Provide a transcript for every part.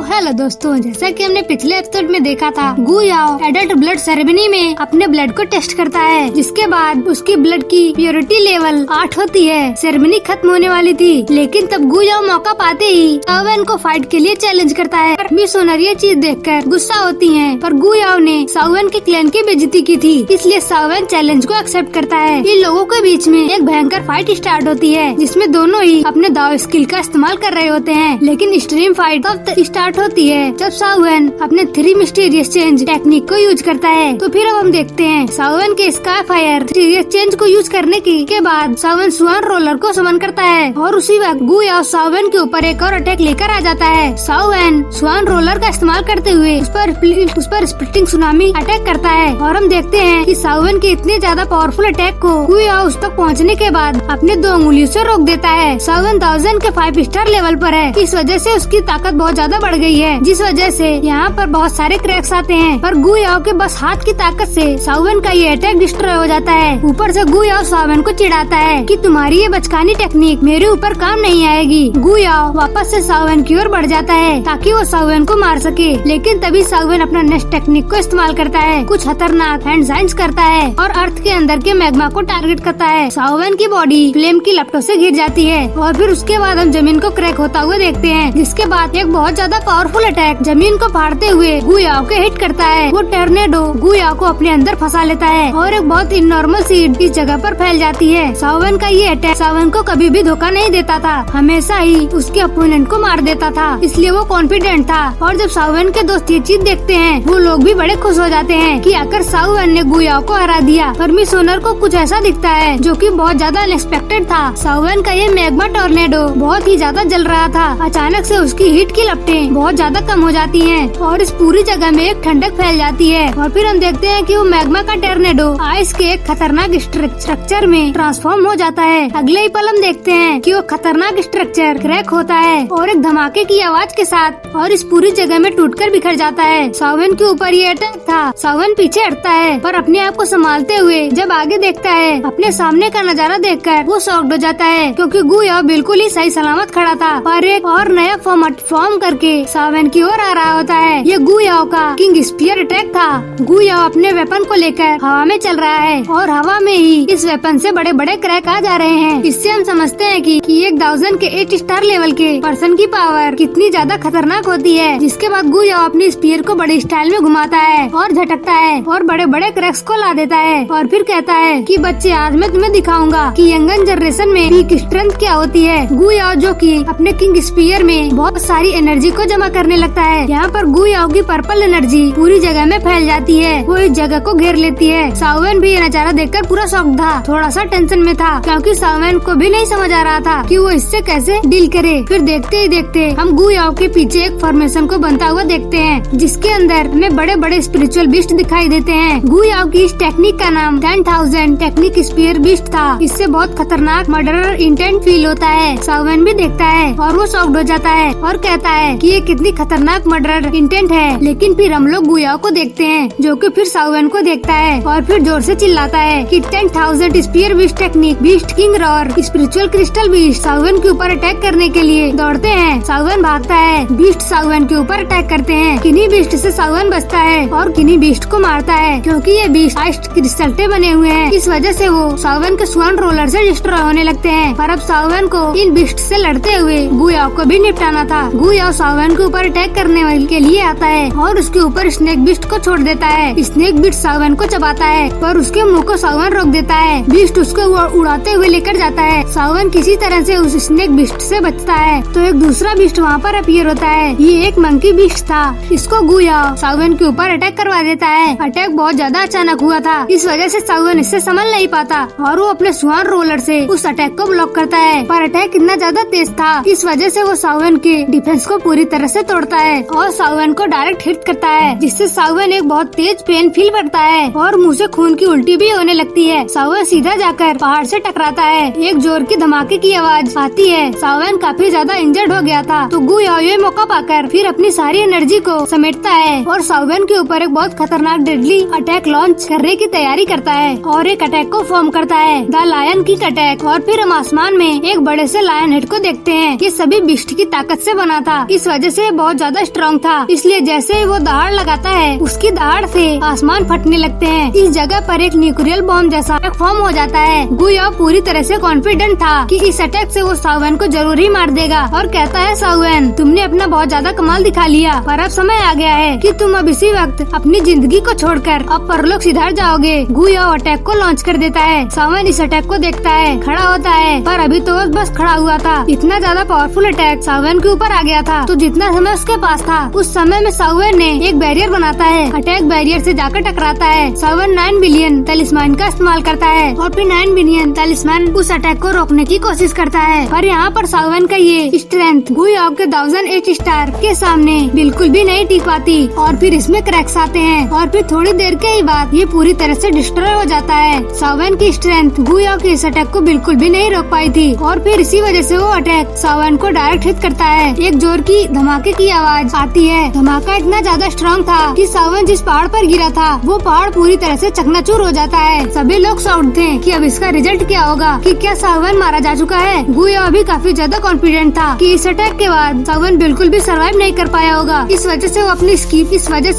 Hello दोस्तों, जैसा कि हमने पिछले एपिसोड में देखा था, गु याओ एडल्ट ब्लड सेरेमनी में अपने ब्लड को टेस्ट करता है, जिसके बाद उसकी ब्लड की प्योरिटी लेवल 8 होती है। सेरेमनी खत्म होने वाली थी, लेकिन तब गु याओ मौका पाते ही साओवेन को फाइट के लिए चैलेंज करता है। मिस ओनर ये चीज देखकर गुस्सा होती है, पर गु याओ ने साओवेन के क्लैन की बेइज्जती की थी, इसलिए साओवेन चैलेंज को एक्सेप्ट करता है। इन लोगों के बीच में एक भयंकर फाइट स्टार्ट होती है, जिसमें दोनों ही अपने दाव स्किल का इस्तेमाल कर रहे होते हैं। लेकिन एक्सट्रीम फाइट तब स्टार्ट होती है जब साओवेन अपने 3 मिस्टीरियस चेंज टेक्निक को यूज करता है। तो फिर अब हम देखते हैं साओवेन के स्काई फायर मिस्टीरियस चेंज को यूज करने के बाद साओवेन स्वान रोलर को समन करता है, और उसी वक्त गु याओ साओवेन के ऊपर एक और अटैक लेकर आ जाता है। साओवेन स्वान रोलर का इस्तेमाल करते हुए उस पर स्प्लिटिंग सुनामी अटैक करता है, और हम देखते हैं कि साओवेन के इतने ज्यादा पावरफुल अटैक को गु याओ उस तक पहुँचने के बाद अपने 2 उंगलियों से रोक देता है। साओवेन 1000 के 5 स्टार लेवल पर है, इस वजह से उसकी ताकत बहुत ज्यादा बढ़ गई है, जिस वजह से यहाँ पर बहुत सारे क्रैक्स आते हैं। पर गु याओ के बस हाथ की ताकत से साओवेन का ये अटैक डिस्ट्रॉय हो जाता है। ऊपर से गु याओ साओवेन को चिढ़ाता है कि तुम्हारी ये बचकानी टेक्निक मेरे ऊपर काम नहीं आएगी। गु याओ वापस से साओवेन की ओर बढ़ जाता है ताकि वो साओवेन को मार सके, लेकिन तभी साओवेन अपना नेक्स्ट टेक्निक को इस्तेमाल करता है, कुछ खतरनाक हैंड साइंस करता है और अर्थ के अंदर के मैग्मा को टारगेट करता है। साओवेन की बॉडी फ्लेम की लपटों से घिर जाती है, और फिर उसके बाद हम जमीन को क्रैक होता हुआ देखते हैं, जिसके बाद एक बहुत ज्यादा पावरफुल अटैक जमीन को फाड़ते हुए गु याओ के हिट करता है। वो टर्नेडो गु याओ को अपने अंदर फंसा लेता है, और एक बहुत इनॉर्मल सीड इस जगह पर फैल जाती है। साओवेन का ये अटैक साओवेन को कभी भी धोखा नहीं देता था, हमेशा ही उसके अपोनेंट को मार देता था, इसलिए वो कॉन्फिडेंट था। और जब साओवेन के दोस्त ये चीज देखते हैं, वो लोग भी बड़े खुश हो जाते हैं कि आखिर साओवेन ने गु याओ को हरा दिया। पर मिस ओनर को कुछ ऐसा दिखता है जो कि बहुत ज्यादा अनएक्सपेक्टेड था। साओवेन का ये मैग्मा टॉर्नेडो बहुत ही ज्यादा जल रहा था, अचानक से उसकी हीट की लपटें बहुत ज्यादा कम हो जाती हैं, और इस पूरी जगह में एक ठंडक फैल जाती है। और फिर हम देखते हैं कि वो मैग्मा का टॉर्नेडो आइस के एक खतरनाक स्ट्रक्चर में ट्रांसफॉर्म हो जाता है। अगले ही पल हम देखते हैं कि वो खतरनाक स्ट्रक्चर क्रैक होता है, और एक धमाके की आवाज के साथ और इस पूरी जगह में टूटकर बिखर जाता है। साओवेन के ऊपर ये अटैक था। साओवेन पीछे हटता है, पर अपने आप को संभालते हुए जब आगे देखता है, अपने सामने का नजारा देखकर वो शॉक्ड हो जाता है, क्योंकि गु याओ बिल्कुल ही सही सलामत खड़ा था, और एक और नया फॉर्म करके साओवेन की ओर आ रहा होता है। ये गु याओ का किंग स्पीयर अटैक था। गु याओ अपने वेपन को लेकर हवा में चल रहा है, और हवा में ही इस वेपन से बड़े बड़े क्रैक आ जा रहे हैं। इससे हम समझते हैं कि एक 1000 के 8 स्टार लेवल के पर्सन की पावर कितनी ज्यादा खतरनाक होती है। जिसके बाद गु याओ अपनी स्पीयर को बड़े स्टाइल में घुमाता है और झटकता है, और बड़े बड़े क्रैक्स को ला देता है, और फिर कहता है कि बच्चे, आज मैं तुम्हें दिखाऊंगा कि यंगन जनरेशन में पीक स्ट्रेंथ क्या होती है। गु याओ जो कि अपने किंग स्पीयर में बहुत सारी एनर्जी को जमा करने लगता है। यहाँ पर गु याओ की पर्पल एनर्जी पूरी जगह में फैल जाती है, वो इस जगह को घेर लेती है। साओवेन भी ये नजारा देखकर पूरा शॉक था, थोड़ा सा टेंशन में था, क्योंकि साओवेन को भी नहीं समझ आ रहा था कि वो इससे कैसे डील करे। फिर देखते ही देखते हम गु याओ के पीछे एक फॉर्मेशन को बनता हुआ देखते हैं, जिसके अंदर हमें बड़े बड़े स्पिरिचुअल बीस्ट दिखाई देते हैं। गु याओ की इस टेक्निक का नाम 10,000 टेक्निक स्पीयर बीस्ट था। इससे बहुत खतरनाक मर्डरर इंटेंट फील होता है। साओवेन भी देखता है, और वो शॉक्ड हो जाता है और कहता है कि ये कितनी खतरनाक मर्डरर इंटेंट है। लेकिन फिर हम लोग गु याओ को देखते हैं, जो कि फिर साओवेन को देखता है, और फिर जोर से चिल्लाता है कि 10,000 spear beast technique beast king roar spiritual crystal beast Saowen के ऊपर अटैक करने के लिए दौड़ते हैं। साओवेन भागता है, बीस्ट साओवेन के ऊपर अटैक करते हैं। किन्हीं बीस्ट से साओवेन बचता है और किन्हीं बीस्ट को मारता है, क्योंकि ये बीस्ट आइस क्रिस्टल से बने हुए हैं। इस वजह से वो साओवेन के स्वान रोलर से डिस्ट्रॉय होने लगते हैं। पर अब साओवेन को इन बीस्ट से लड़ते हुए गु याओ को भी निपटाना था। गु याओ साओवेन के ऊपर अटैक करने के लिए आता है, और उसके ऊपर स्नेक बीस्ट को छोड़ देता है। स्नेक बीस्ट साओवेन को चबाता है, पर उसके मुंह को साओवेन रोक देता है। बीस्ट उसको उड़ाते हुए लेकर जाता है। साओवेन किसी तरह से उस स्नेक बीस्ट से बचता है, तो एक दूसरा बीस्ट वहाँ पर अपीयर होता है। ये एक मंकी बीस्ट था। इसको गु याओ साओवेन के ऊपर अटैक करवा देता है। अटैक बहुत ज्यादा अचानक हुआ था, इस वजह से साओवेन इससे संभल नहीं पाता, और वो अपने स्वान रोलर से उस अटैक को ब्लॉक करता है। पर अटैक इतना ज्यादा तेज था, इस वजह से वो साओवेन के डिफेंस को पूरी तरह से तोड़ता है, और साओवेन को डायरेक्ट हिट करता है, जिससे साओवेन एक बहुत तेज पेन फील करता है, और मुंह से खून की उल्टी भी होने लगती है। साओवेन सीधा जाकर पहाड़ से टकराता है। एक जोर की धमाके की आवाज आती है। साओवेन काफी ज्यादा इंजर्ड हो गया था, तो गु याओ ये मौका पाकर फिर अपनी सारी एनर्जी को समेटता है, और साओवेन के ऊपर एक बहुत खतरनाक डेडली अटैक लॉन्च करने की तैयारी करता है, और एक अटैक को फॉर्म करता है, द लायन किंग अटैक। और फिर हम आसमान में एक बड़े से लायन हेड को देखते हैं। ये सभी बीस्ट की ताकत से बना था, इस वजह से बहुत ज्यादा स्ट्रांग था, इसलिए जैसे ही वो दहाड़ लगाता है उसकी दहाड़ से आसमान फटने लगते हैं। इस जगह पर एक न्यूक्लियर बॉम्ब जैसा फॉर्म हो जाता है। गुयाओ पूरी तरह से कॉन्फिडेंट था कि इस अटैक से वो सावन को जरूर ही मार देगा और कहता है, सावन तुमने अपना बहुत ज्यादा कमाल दिखा लिया, पर अब समय आ गया है कि तुम अब इसी वक्त अपनी जिंदगी को छोड़कर अब परलोक सिधार जाओगे। गुयाओ अटैक को लॉन्च कर देता है। सावन इस अटैक को देखता है, खड़ा होता है, पर अभी तो बस खड़ा हुआ था। इतना ज्यादा पावरफुल अटैक सावन के ऊपर आ गया था, तो जितना समय उसके पास था उस समय में सावन ने एक बैरियर बनाता है। अटैक बैरियर से जाकर टकराता है। सावन 9 बिलियन तलिस्मान का इस्तेमाल करता है और फिर 9 बिलियन तलिस्मान उस अटैक को रोकने की कोशिश करता है। पर यहाँ पर सावन का ये स्ट्रेंथ गुयाओ के 1008 स्टार के सामने बिल्कुल भी नहीं टिक पाती और फिर इसमें क्रैक्स आते हैं और फिर थोड़ी देर के ही बाद ये पूरी तरह से डिस्ट्रॉय हो जाता है। सावन की स्ट्रेंथ गुयाओ के इस अटैक को बिल्कुल भी नहीं रोक पाई थी और फिर इसी वजह से वो अटैक सावन को डायरेक्ट हिट करता है। एक जोर की धमाके की आवाज आती है। धमाका इतना ज्यादा स्ट्रॉन्ग था कि सावन जिस पहाड़ पर गिरा था वो पहाड़ पूरी तरह से चकनाचूर हो जाता है। सभी लोग साउट थे कि अब इसका रिजल्ट क्या होगा, कि क्या सावन मारा जा चुका है। गुयाओ अभी काफी ज्यादा कॉन्फिडेंट था कि इस अटैक के बाद सावन बिल्कुल भी सर्वाइव नहीं कर पाया होगा। इस वजह से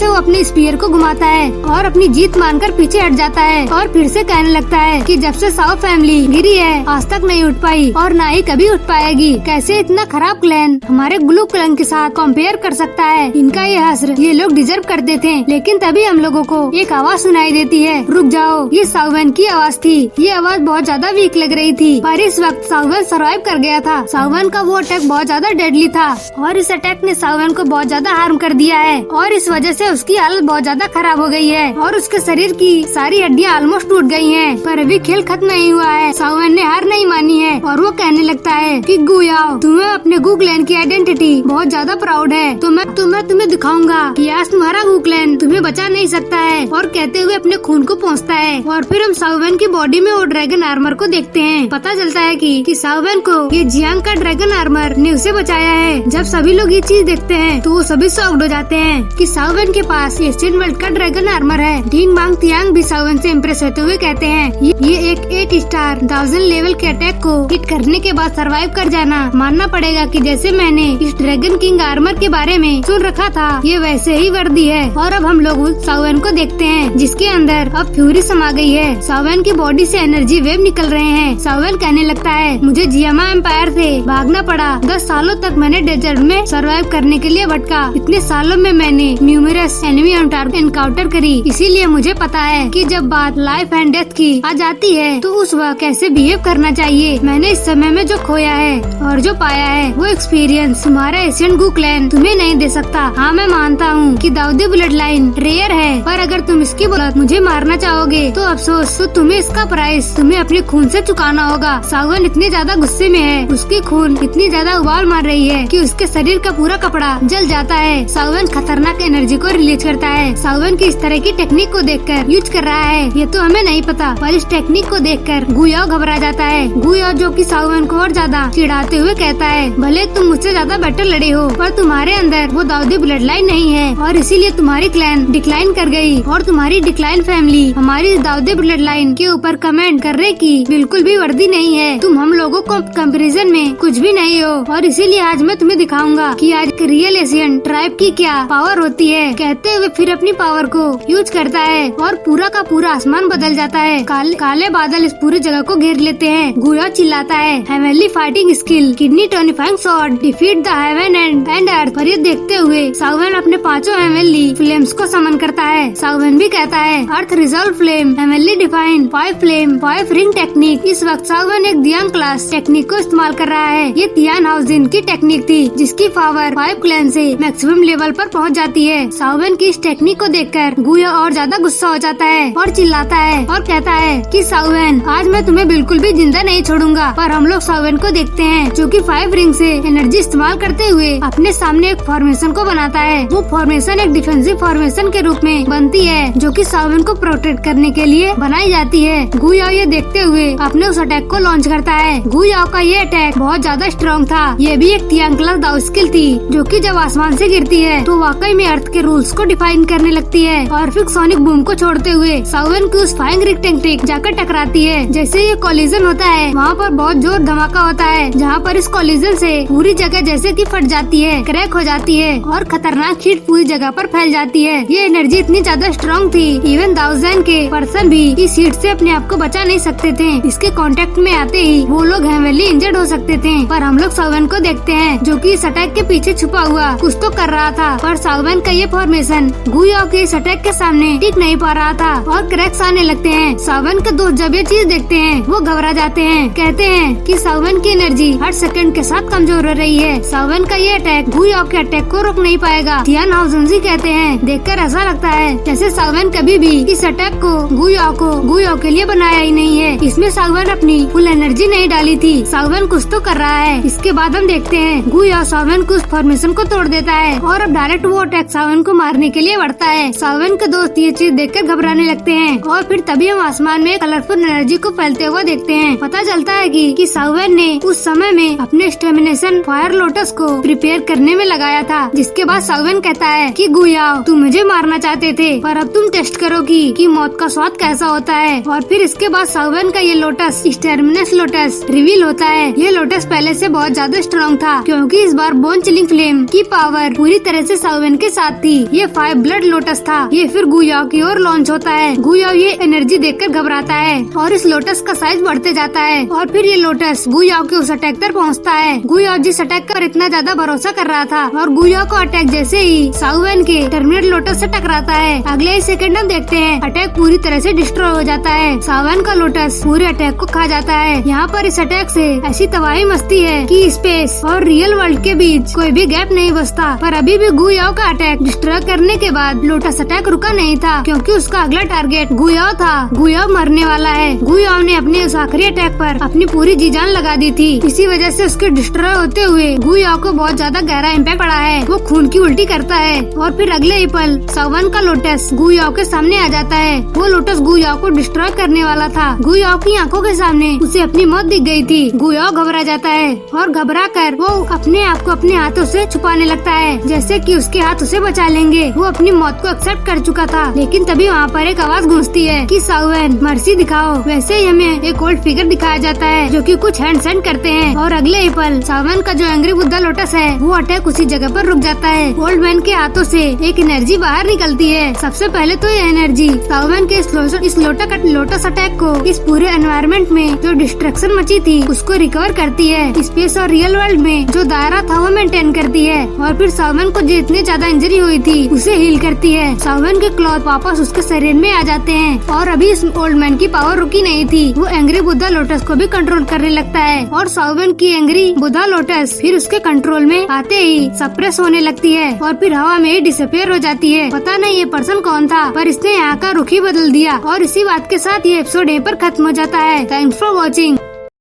वो अपनी स्पीयर को घुमाता है और अपनी जीत मानकर पीछे हट जाता है और फिर से कहने लगता है कि जब से साओ फैमिली गिरी है आज तक नहीं उठ पाई और ना ही कभी उठ पाएगी। कैसे इतना खराब क्लैन हमारे ग्लू क्लैन के साथ कंपेयर कर सकता है। इनका ये हश्र ये लोग डिजर्व करते थे। लेकिन तभी हम लोगों को एक आवाज सुनाई देती है, रुक जाओ। ये सावन की आवाज थी। ये आवाज बहुत ज्यादा वीक लग रही थी, पर इस वक्त सावन सर्वाइव कर गया था। सावन का वो अटैक बहुत ज्यादा डेडली था और इस अटैक ने सावन को बहुत ज्यादा हार्म कर दिया है और इस वजह से उसकी हालत बहुत ज्यादा खराब हो गई है और उसके शरीर की सारी हड्डियां ऑलमोस्ट टूट गई हैं। पर अभी खेल खत्म नहीं हुआ है। सावन ने हार नहीं मानी है और वो कहने लगता है कि गुयाओ तुम्हें अपने गू क्लैन की आइडेंटिटी बहुत ज्यादा प्राउड है, तो मैं तुम्हें दिखाऊंगा कि आज तुम्हारा गू क्लैन तुम्हें बचा नहीं सकता है। और कहते हुए अपने खून को पहुँचता है और फिर हम सावन की बॉडी में वो ड्रैगन आर्मर को देखते हैं। पता चलता है कि सावन को ये जियांग का ड्रैगन आर्मर ने उसे बचाया है। जब सभी लोग ये चीज देखते हैं तो वो सभी शॉक्ड हो जाते हैं कि सावन के पास एशियन वर्ल्ड का ड्रैगन आर्मर है। डीन बांग तियांग भी सावन से इम्प्रेस होते हुए कहते हैं ये एक 8 स्टार 1000 लेवल के अटैक को हिट करने के बाद सर्वाइव कर जाना। मानना पड़ेगा कि जैसे मैंने इस ड्रैगन किंग आर्मर के बारे में सुन रखा था ये वैसे ही वर्दी है। और अब हम लोग सावन को देखते हैं जिसके अंदर अब फ्यूरी समा गई है। सावन की बॉडी से एनर्जी वेव निकल रहे हैं। सावन कहने लगता है मुझे जियामा एम्पायर से भागना पड़ा। 10 सालों तक मैंने डेजर्ट में सर्वाइव करने के लिए भटका। इतने सालों में मैंने न्यूमरस एनिमी एनकाउंटर करी, इसीलिए मुझे पता है कि जब बात लाइफ एंड डेथ की आ जाती है तो उस वक्त कैसे बिहेव करना चाहिए। मैंने इस समय में जो खोया है और जो पाया है वो एक्सपीरियंस तुम्हारा एशियन गू क्लैन तुम्हें नहीं दे सकता। हाँ मैं मानता हूँ कि दाऊदी ब्लड लाइन रेयर है, पर अगर तुम इसकी बदौलत मुझे मारना चाहोगे तो अफसोस, तो तुम्हें इसका प्राइस तुम्हें अपने खून से चुकाना होगा। सावन इतने ज्यादा गुस्से में है, उसकी खून इतनी ज्यादा उबाल मार रही है कि उसके शरीर का पूरा कपड़ा जल जाता है। सावन खतरनाक एनर्जी को रिलीज करता है। सावन की इस तरह की टेक्निक को देखकर यूज कर रहा है ये तो हमें नहीं पता, पर इस टेक्निक को देखकर गुयाओ घबरा जाता है। गुयाओ जो कि सावन को और ज्यादा चिढ़ाते हुए कहता है भले तुम मुझसे ज्यादा बेटर लड़े हो पर तुम्हारे अंदर वो दाऊदी ब्लड लाइन नहीं है और इसीलिए तुम्हारी क्लैन डिक्लाइन कर गई और तुम्हारी डिक्लाइन फैमिली हमारी दाऊदी ब्लड लाइन के ऊपर कमेंट करने की बिल्कुल भी वर्दी नहीं है। तुम हम लोगों को कंपैरिजन में कुछ भी नहीं हो और इसीलिए आज मैं तुम्हें दिखाऊंगा कि आज रियल एशियन ट्राइब की क्या पावर होती है। कहते हुए फिर अपनी पावर को यूज करता है और पूरा का पूरा आसमान बदल जाता है। काले बादल इस पूरी जगह को घेर लेते हैं। गुयाओ चिल्लाता है heavenly fighting skill kidney tonifying shot defeat the heaven and earth. पर ये देखते हुए सावन अपने 5 हेवनली फ्लेम्स को समन करता है। सावन भी कहता है earth resolve flame heavenly define 5 flame 5 ring technique. इस वक्त सावन एक दियांग क्लास टेक्निक को इस्तेमाल कर रहा है। ये तियान हाउसिन की टेक्निक थी जिसकी पावर 5 क्लैन से मैक्सिमम लेवल पर पहुंच जाती है। सावन की इस टेक्निक को देखकर गुयाओ और ज्यादा गुस्सा हो जाता है और चिल्लाता है और कहता है कि सावन आज मैं तुम्हें बिल्कुल भी जिंदा नहीं छोड़ूंगा। पर हम लोग सावन को देखते हैं जो कि 5 रिंग से एनर्जी इस्तेमाल करते हुए अपने सामने एक फॉर्मेशन को बनाता है। वो फॉर्मेशन एक डिफेंसिव फॉर्मेशन के रूप में बनती है जो कि सावन को प्रोटेक्ट करने के लिए बनाई जाती है। गुयाओ ये देखते हुए अपने उस अटैक को लॉन्च करता है। गुयाओ का ये अटैक बहुत ज्यादा स्ट्रॉन्ग था। ये भी एक तियांग क्लास दाओ स्किल थी जो कि जब आसमान से गिरती है तो वाकई में अर्थ के रूल्स को डिफाइन करने लगती है और फिर सोनिक बूम को छोड़ते हुए सावन की उस फाइंग रिक्टेंटिक जाकर टकराती है। जैसे ये कोलिजन होता है वहाँ पर बहुत जोर धमाका होता है जहाँ पर इस कोलिजन से पूरी जगह जैसे कि फट जाती जाती है, क्रैक हो जाती है और खतरनाक हीट पूरी जगह पर फैल जाती है। ये एनर्जी इतनी ज्यादा स्ट्रॉन्ग थी, इवन 1000 के पर्सन भी इस हीट से अपने आप को बचा नहीं सकते थे। इसके कांटेक्ट में आते ही वो लोग हेवीली इंजर्ड हो सकते थे। पर हम लोग सावन को देखते हैं जो कि इस अटैक के पीछे छुपा हुआ कुछ तो कर रहा था, पर सावन का ये फॉर्मेशन गुयाओ के इस अटैक के सामने टिक नहीं पा रहा था और क्रैक्स आने लगते हैं। सावन के दोस्त जब ये चीज देखते हैं वो घबरा जाते हैं, कहते हैं कि सावन की एनर्जी हर सेकंड के साथ कमजोर हो रही है। सावन का ये अटैक गुयाओ के अटैक को रोक नहीं पाएगा। थियान हाउजुनजी कहते हैं, देखकर ऐसा लगता है जैसे सावन कभी भी इस अटैक को गुयाओ के लिए बनाया ही नहीं है। इसमें सावन अपनी फुल एनर्जी नहीं डाली थी। सावन कुछ तो कर रहा है। इसके बाद हम देखते हैं गुयाओ सावन को उस फॉर्मेशन को तोड़ देता है और अब डायरेक्ट वो अटैक सावन को मारने के लिए बढ़ता है। सावन के दोस्त ये चीज देखकर घबराने लगते हैं और फिर तभी हम आसमान में कलरफुल एनर्जी को फैलते हुए देखते हैं। पता चलता है कि सावन ने उस समय में अपने स्टेमिनेशन फायर लोटस को प्रिपेयर करने में लगाया था। जिसके बाद सावन कहता है कि गुयाओ तुम मुझे मारना चाहते थे, पर अब तुम टेस्ट करो कि मौत का स्वाद कैसा होता है। और फिर इसके बाद सावन का ये लोटस स्टेमिनेस लोटस रिवील होता है। ये लोटस पहले से बहुत ज्यादा स्ट्रॉन्ग था, क्योंकि इस बार बोन चिलिंग फ्लेम की पावर पूरी तरह से सावन के साथ थी। ये 5 ब्लड लोटस था। ये फिर गुयाओ की ओर लॉन्च होता है। गुयाओ ये एनर्जी देखकर घबराता है और इस लोटस का साइज बढ़ते जाता है और फिर ये लोटस गुयाओ के उस अटैक तक पहुँचता है। गुयाओ जिस अटैक पर इतना ज्यादा भरोसा कर रहा था और गुयाओ को अटैक जैसे ही सावन के टर्मिनेट लोटस से टकराता है, अगले ही सेकंड हम देखते हैं अटैक पूरी तरह से डिस्ट्रॉय हो जाता है। सावन का लोटस पूरे अटैक को खा जाता है। यहाँ पर इस अटैक से ऐसी तबाही मचती है कि स्पेस और रियल वर्ल्ड के बीच कोई भी गैप नहीं बचता। पर अभी भी गुयाओ का अटैक डिस्ट्रॉय करने के बाद लोटस अटैक रुका नहीं था, क्योंकि उसका अगला टारगेट गुयाओ था। गुयाओ मरने वाला है। गुयाओ ने अपने उस आखिरी अटैक पर अपनी पूरी जी जान लगा दी थी। इसी वजह से उसके डिस्ट्रॉय होते हुए गुयाओ को बहुत ज्यादा गहरा इम्पैक्ट पड़ा है। वो खून की उल्टी करता है और फिर अगले ही पल सावन का लोटस गुयाओ के सामने आ जाता है। वो लोटस गुयाओ को डिस्ट्रॉय करने वाला था। गुयाओ की आंखों के सामने उसे अपनी मौत दिख गई थी। गुयाओ घबरा जाता है और घबरा कर वो अपने आप को अपने हाथों से छुपाने लगता है, जैसे कि उसके हाथ उसे बचा लेंगे। वो अपनी मौत को एक्सेप्ट कर चुका था, लेकिन तभी वहाँ पर एक आवाज गूंजती है कि सावन मर्सी दिखाओ। वैसे ही हमें एक ओल्ड फिगर दिखाया जाता है जो कि कुछ हैंड सेंड करते हैं और अगले ही पल सावन का जो एंग्री बुद्धा लोटस है वो अटैक उसी जगह पर रुक जाता है। ओल्ड मैन के हाथों से एक एनर्जी बाहर निकलती है। सबसे पहले तो ये एनर्जी सावन के इस लोटस अटैक को इस पूरे एनवायरनमेंट में जो डिस्ट्रक्शन मची थी उसको रिकवर करती है। स्पेस और रियल वर्ल्ड में जो दायरा था वो मेंटेन करती है और फिर सावन को जितनी ज्यादा इंजरी हुई थी उसे हील करती है। सावन के क्लॉथ वापस उसके शरीर में आ जाते हैं और अभी इस ओल्ड मैन की पावर रुकी नहीं थी। वो एंग्री बुद्धा लोटस को भी कंट्रोल करने लगता है और सावन की एंग्री बुद्धा लोटस फिर उसके कंट्रोल में आते ही सप्रेस होने लगती है और फिर हवा में ही डिसअपियर हो जाती है। पता नहीं ये पर्सन कौन था, पर इसने यहाँ का रुख ही बदल दिया। और इसी बात के साथ ये एपिसोड यहीं पर खत्म हो जाता है। Thanks for watching.